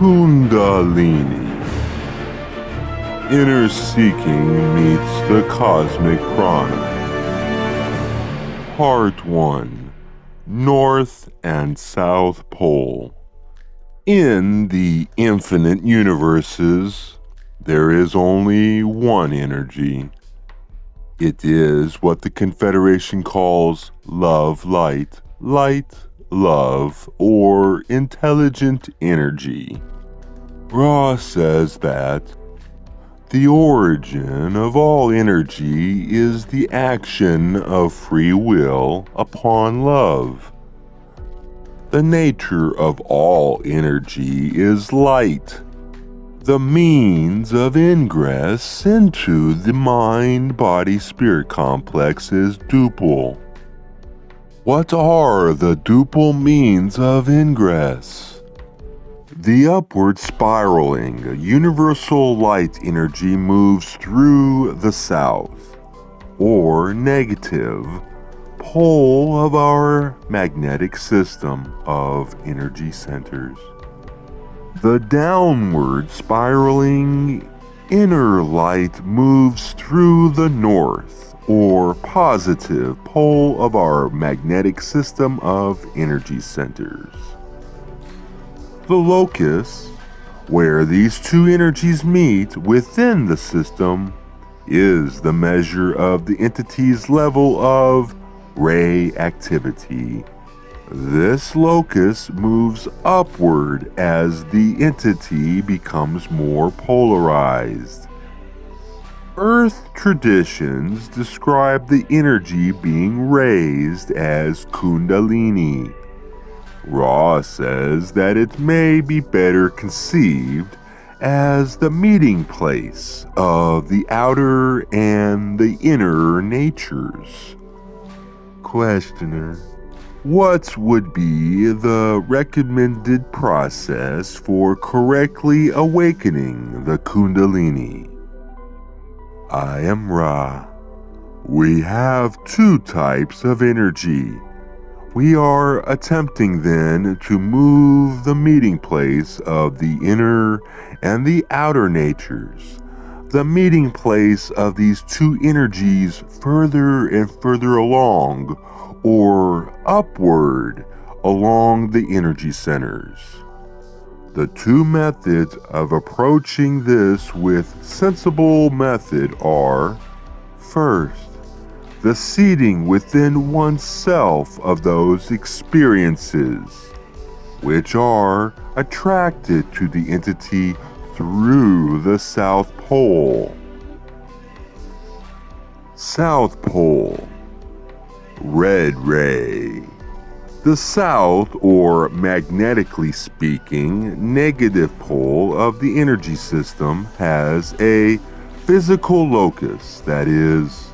Kundalini. Inner seeking meets the cosmic prana. Part 1. North and South Pole. In the infinite universes, there is only one energy. It is what the Confederation calls love light, light love, or intelligent energy. Ra says that the origin of all energy is the action of free will upon love. The nature of all energy is light. The means of ingress into the mind-body-spirit complex is duple. What are the duple means of ingress? The upward spiraling universal light energy moves through the south, or negative, pole of our magnetic system of energy centers. The downward spiraling inner light moves through the north, or positive pole of our magnetic system of energy centers. The locus, where these two energies meet within the system, is the measure of the entity's level of ray activity. This locus moves upward as the entity becomes more polarized. Earth traditions describe the energy being raised as Kundalini. Ra says that it may be better conceived as the meeting place of the outer and the inner natures. Questioner: what would be the recommended process for correctly awakening the Kundalini? I am Ra. We have two types of energy. We are attempting then to move the meeting place of the inner and the outer natures, the meeting place of these two energies further and further along, or upward along the energy centers. The two methods of approaching this with sensible method are: first, the seeding within oneself of those experiences, which are attracted to the entity through the South Pole. South Pole. Red ray. The south, or magnetically speaking, negative pole of the energy system has a physical locus that is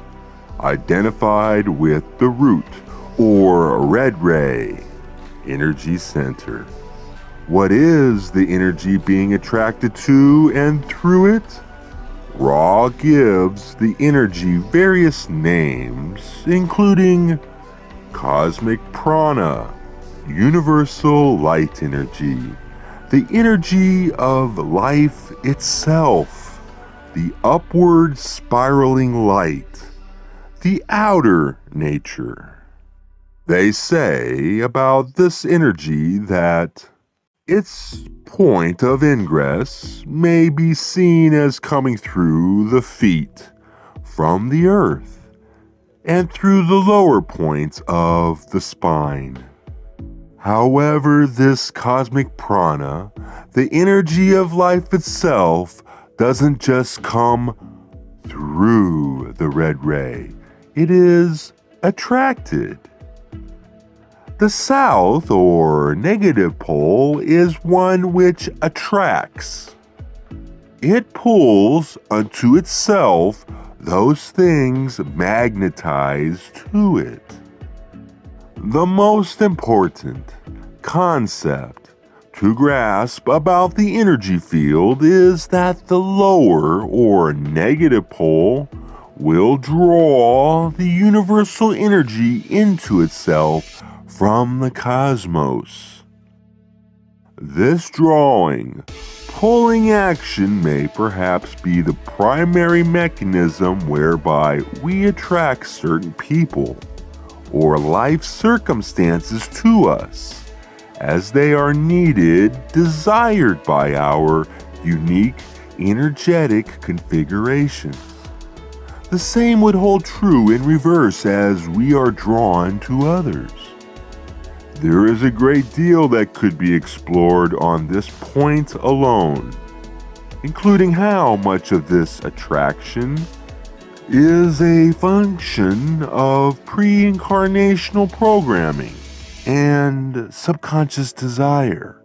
identified with the root, or red ray, energy center. What is the energy being attracted to and through it? Ra gives the energy various names, including cosmic prana, universal light energy, the energy of life itself, the upward spiraling light, the outer nature. They say about this energy that its point of ingress may be seen as coming through the feet from the earth and through the lower points of the spine. However, this cosmic prana, the energy of life itself, doesn't just come through the red ray. It is attracted. The south, or negative pole, is one which attracts. It pulls unto itself those things magnetized to it. The most important concept to grasp about the energy field is that the lower, or negative pole, will draw the universal energy into itself from the cosmos. This drawing, pulling action may perhaps be the primary mechanism whereby we attract certain people or life circumstances to us, as they are needed, desired by our unique energetic configurations. The same would hold true in reverse as we are drawn to others. There is a great deal that could be explored on this point alone, including how much of this attraction is a function of pre-incarnational programming and subconscious desire.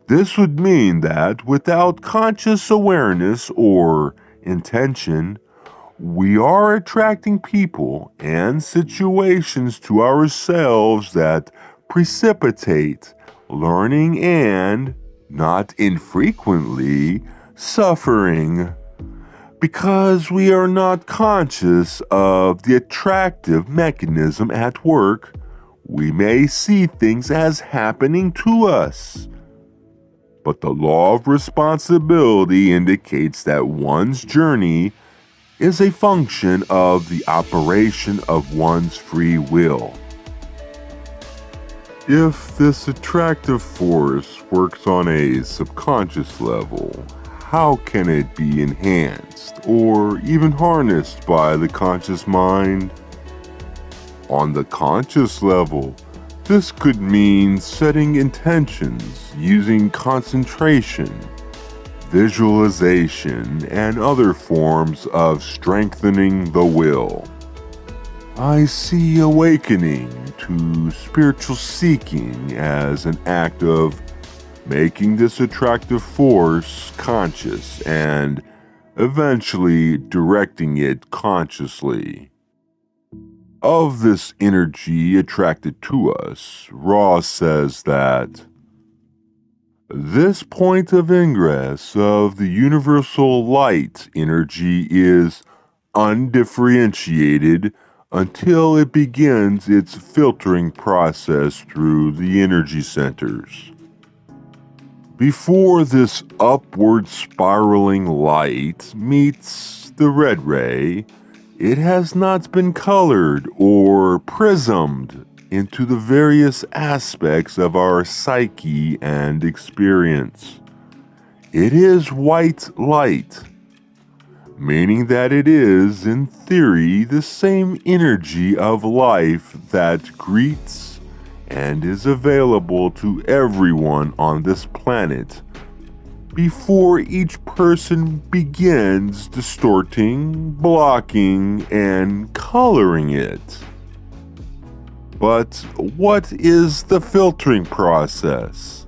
This would mean that without conscious awareness or intention, we are attracting people and situations to ourselves that precipitate learning and, not infrequently, suffering. Because we are not conscious of the attractive mechanism at work, we may see things as happening to us. But the law of responsibility indicates that one's journey is a function of the operation of one's free will. If this attractive force works on a subconscious level, how can it be enhanced or even harnessed by the conscious mind? On the conscious level, this could mean setting intentions, using concentration, visualization, and other forms of strengthening the will. I see awakening to spiritual seeking as an act of making this attractive force conscious and eventually directing it consciously. Of this energy attracted to us, Ross says that this point of ingress of the universal light energy is undifferentiated until it begins its filtering process through the energy centers. Before this upward spiraling light meets the red ray, it has not been colored or prismed into the various aspects of our psyche and experience. It is white light, meaning that it is, in theory, the same energy of life that greets and is available to everyone on this planet before each person begins distorting, blocking, and coloring it. But what is the filtering process?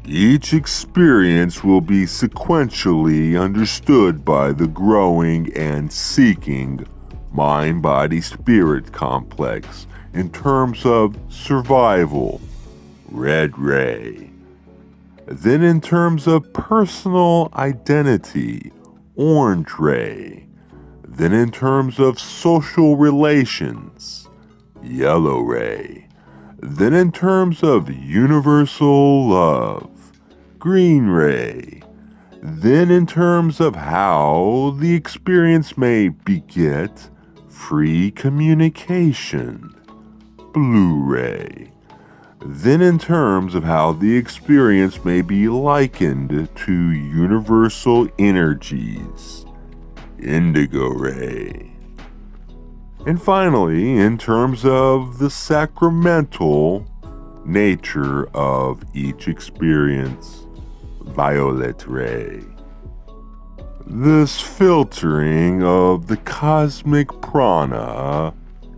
Each experience will be sequentially understood by the growing and seeking mind-body-spirit complex in terms of survival, red ray. Then in terms of personal identity, orange ray. Then in terms of social relations, yellow ray. Then in terms of universal love, green ray. Then in terms of how the experience may beget free communication, blue ray. Then in terms of how the experience may be likened to universal energies, indigo ray. And finally, in terms of the sacramental nature of each experience, violet ray. This filtering of the cosmic prana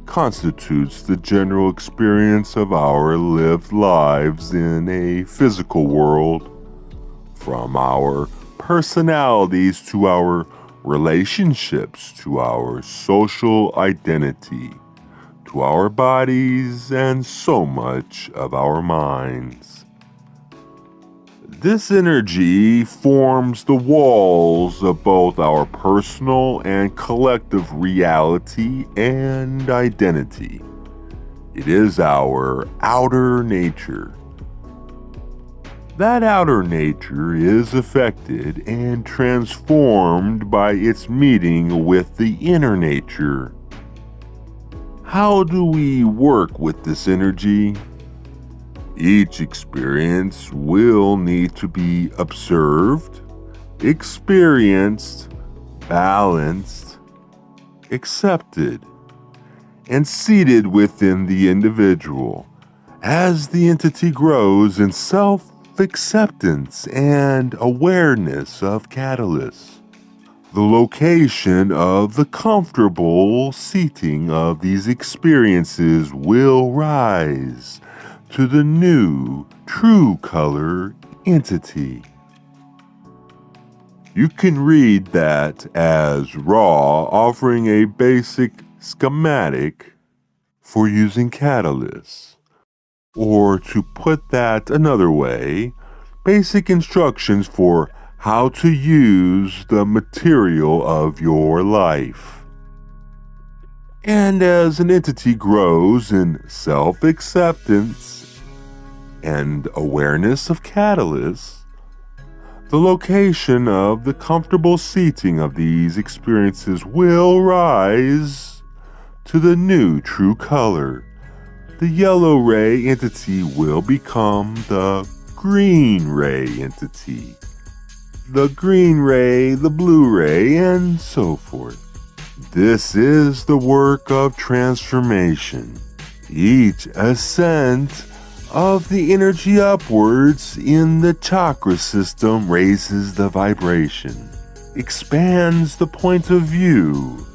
constitutes the general experience of our lived lives in a physical world, from our personalities to our relationships, to our social identity, to our bodies, and so much of our minds. This energy forms the walls of both our personal and collective reality and identity. It is our outer nature. That outer nature is affected and transformed by its meeting with the inner nature. How do we work with this energy? Each experience will need to be observed, experienced, balanced, accepted, and seated within the individual as the entity grows in self-acceptance and awareness of catalysts. The location of the comfortable seating of these experiences will rise to the new true color entity. You can read that as raw, offering a basic schematic for using catalysts. Or to put that another way, basic instructions for how to use the material of your life. And as an entity grows in self-acceptance and awareness of catalysts, the location of the comfortable seating of these experiences will rise to the new true color. The yellow ray entity will become the green ray entity, the green ray, the blue ray, and so forth. This is the work of transformation. Each ascent of the energy upwards in the chakra system raises the vibration, expands the point of view,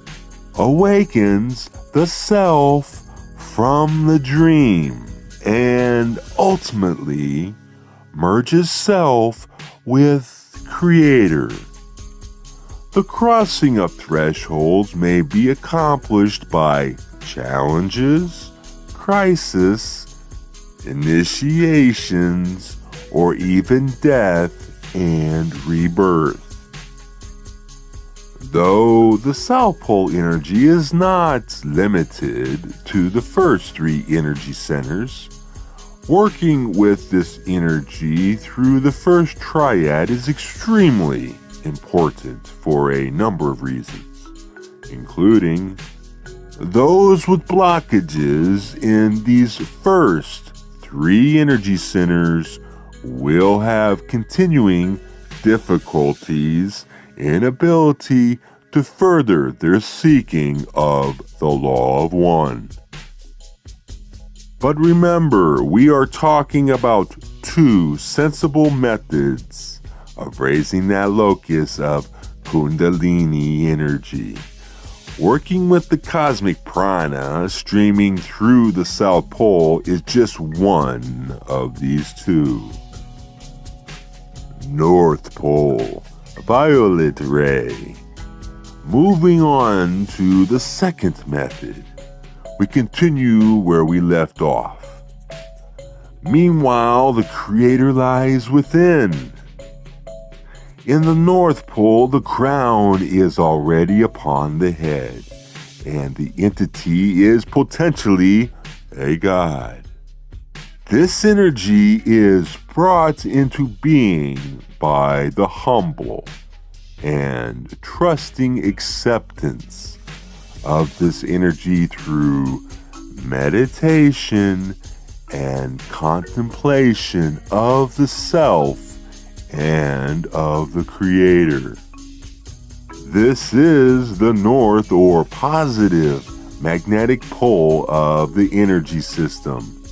awakens the self from the dream, and ultimately merges self with Creator. The crossing of thresholds may be accomplished by challenges, crisis, initiations, or even death and rebirth. Though the South Pole energy is not limited to the first three energy centers, working with this energy through the first triad is extremely important for a number of reasons, including those with blockages in these first three energy centers will have continuing difficulties in ability to further their seeking of the law of one. But remember, we are talking about two sensible methods of raising that locus of Kundalini energy. Working with the cosmic prana streaming through the South Pole is just one of these two. North Pole, violet ray. Moving on to the second method, we continue where we left off. Meanwhile, the Creator lies within. In the North Pole, the crown is already upon the head, and the entity is potentially a god. This energy is brought into being by the humble and trusting acceptance of this energy through meditation and contemplation of the self and of the Creator. This is the north or positive magnetic pole of the energy system,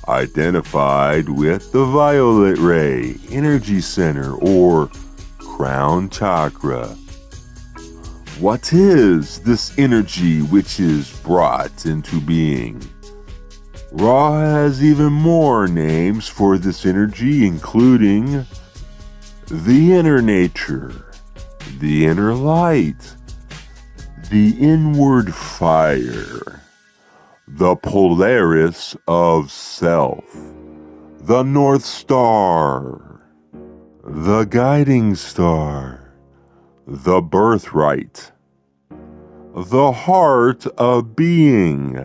identified with the violet ray energy center or crown chakra. What is this energy which is brought into being? Ra has even more names for this energy, including the inner nature, the inner light, the inward fire, the Polaris of self, the North Star, the guiding star, the birthright, the heart of being,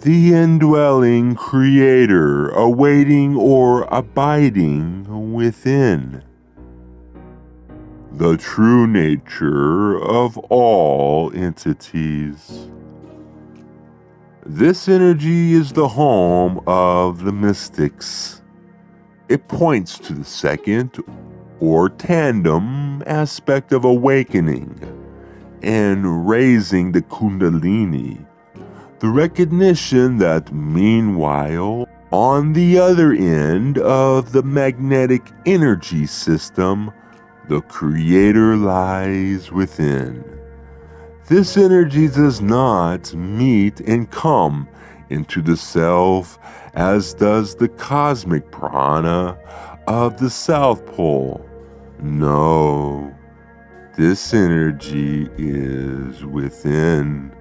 the indwelling Creator awaiting or abiding within. The true nature of all entities. This energy is the home of the mystics. It points to the second or tandem aspect of awakening and raising the Kundalini. The recognition that meanwhile, on the other end of the magnetic energy system, the Creator lies within. This energy does not meet and come into the self as does the cosmic prana of the South Pole. No, this energy is within.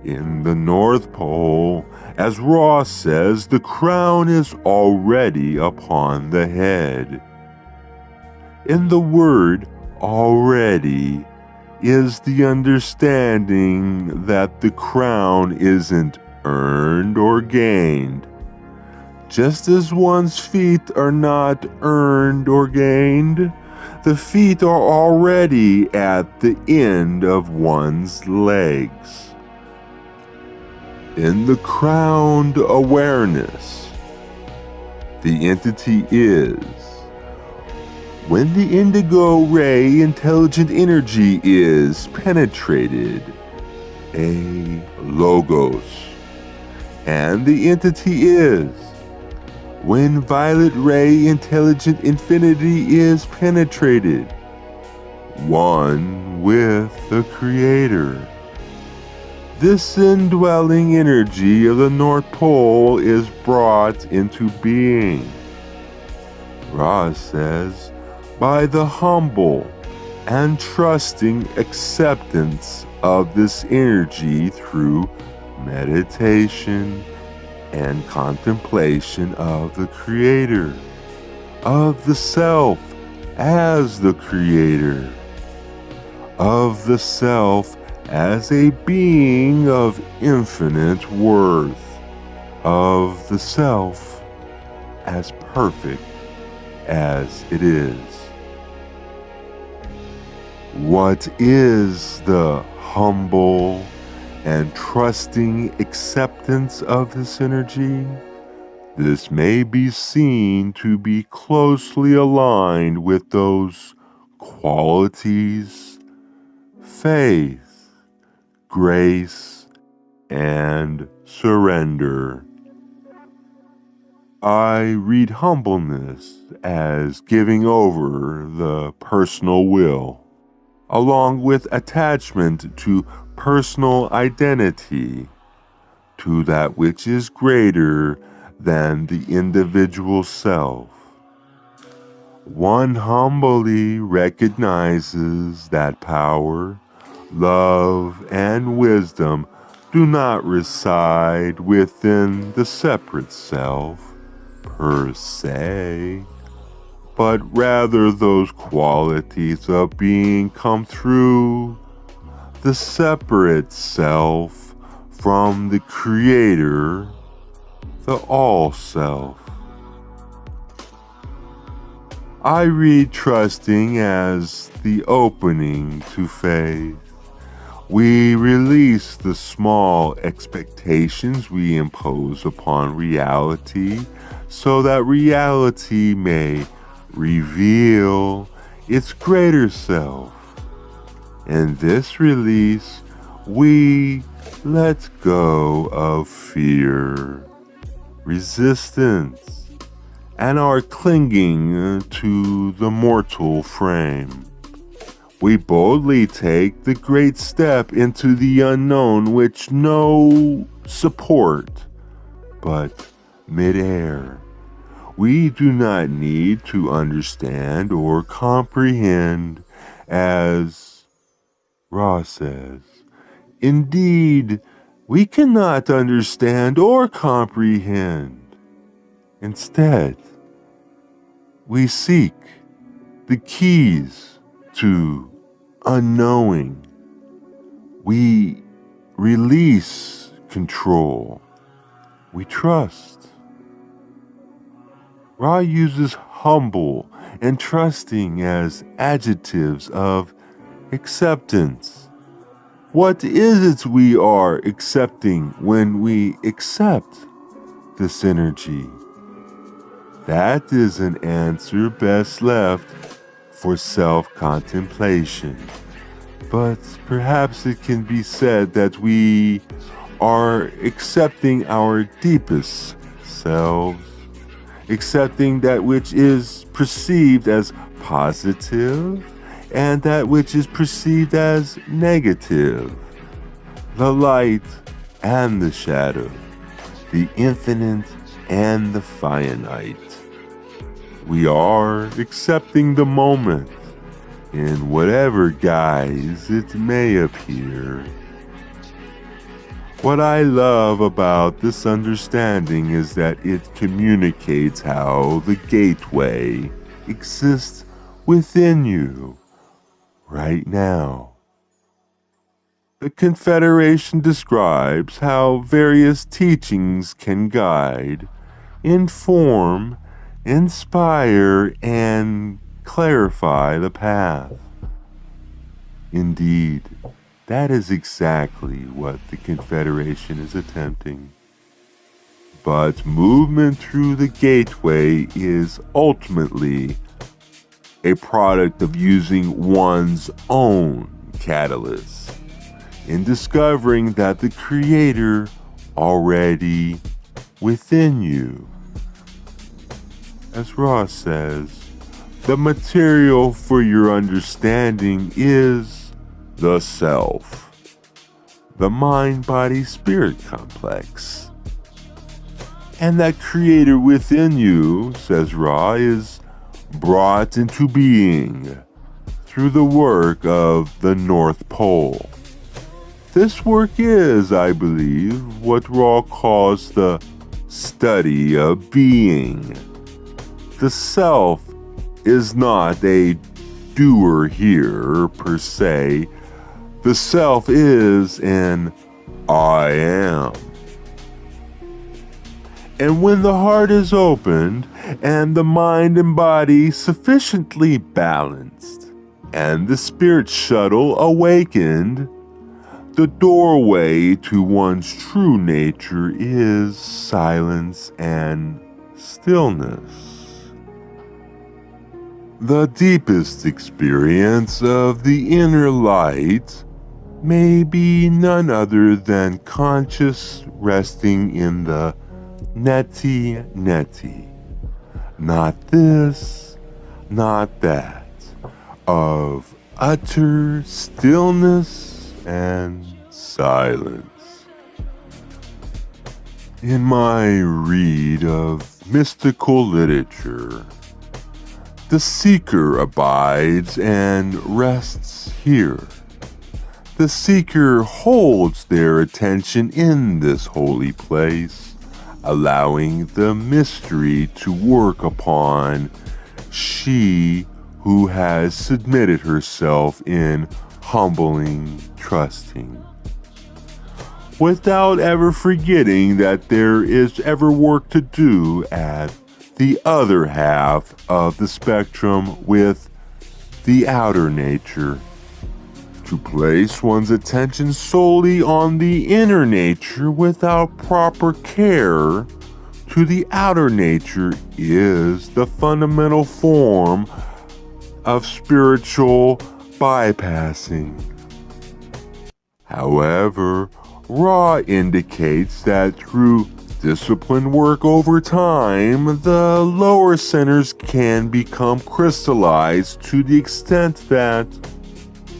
In the North Pole, as Ross says, the crown is already upon the head. In the word already is the understanding that the crown isn't earned or gained. Just as one's feet are not earned or gained, the feet are already at the end of one's legs. In the crowned awareness, the entity is. When the indigo ray intelligent energy is penetrated, a logos, and the entity is. When violet ray intelligent infinity is penetrated, one with the Creator. This indwelling energy of the North Pole is brought into being. Ra says, by the humble and trusting acceptance of this energy through meditation and contemplation of the Creator, of the Self as the Creator, of the Self as a being of infinite worth, of the Self as perfect as it is. What is the humble and trusting acceptance of this energy? This may be seen to be closely aligned with those qualities: faith, grace, and surrender. I read humbleness as giving over the personal will, along with attachment to personal identity, to that which is greater than the individual self. One humbly recognizes that power, love, and wisdom do not reside within the separate self per se, but rather those qualities of being come through the separate self from the Creator, the All-Self. I read trusting as the opening to faith. We release the small expectations we impose upon reality so that reality may reveal its greater self. In this release, we let go of fear, resistance, and our clinging to the mortal frame. We boldly take the great step into the unknown, which no support but midair. We do not need to understand or comprehend, as Ra says. Indeed, we cannot understand or comprehend. Instead, we seek the keys to unknowing. We release control we trust. Ra uses humble and trusting as adjectives of acceptance. What is it we are accepting when we accept this energy? That is an answer best left for self-contemplation. But perhaps it can be said that we are accepting our deepest selves, accepting that which is perceived as positive and that which is perceived as negative, the light and the shadow, the infinite and the finite. We are accepting the moment in whatever guise it may appear. What I love about this understanding is that it communicates how the gateway exists within you right now. The Confederation describes how various teachings can guide, inform, inspire, and clarify the path. Indeed, that is exactly what the Confederation is attempting. But movement through the gateway is ultimately a product of using one's own catalyst in discovering that the Creator already within you. As Ross says, the material for your understanding is the self, the mind-body-spirit complex. And that Creator within you, says Ra, is brought into being through the work of the North Pole. This work is, I believe, what Ra calls the study of being. The self is not a doer here, per se. The self is an I am. And when the heart is opened, and the mind and body sufficiently balanced, and the spirit shuttle awakened, the doorway to one's true nature is silence and stillness. The deepest experience of the inner light may be none other than conscious resting in the neti, not this, not that, of utter stillness and silence. In my read of mystical literature, the seeker abides and rests here. The seeker holds their attention in this holy place, allowing the mystery to work upon she who has submitted herself in humbling trusting, without ever forgetting that there is ever work to do at the other half of the spectrum with the outer nature. To place one's attention solely on the inner nature without proper care to the outer nature is the fundamental form of spiritual bypassing. However, Ra indicates that through disciplined work over time, the lower centers can become crystallized to the extent that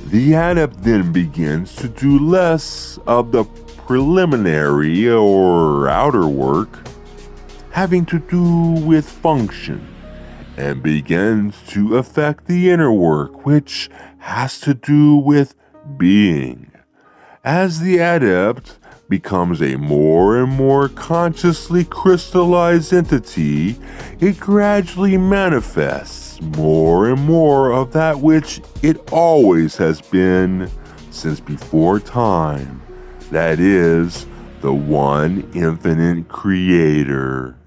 the adept then begins to do less of the preliminary or outer work having to do with function, and begins to affect the inner work which has to do with being. As the adept becomes a more and more consciously crystallized entity, it gradually manifests more and more of that which it always has been since before time, that is, the one infinite creator.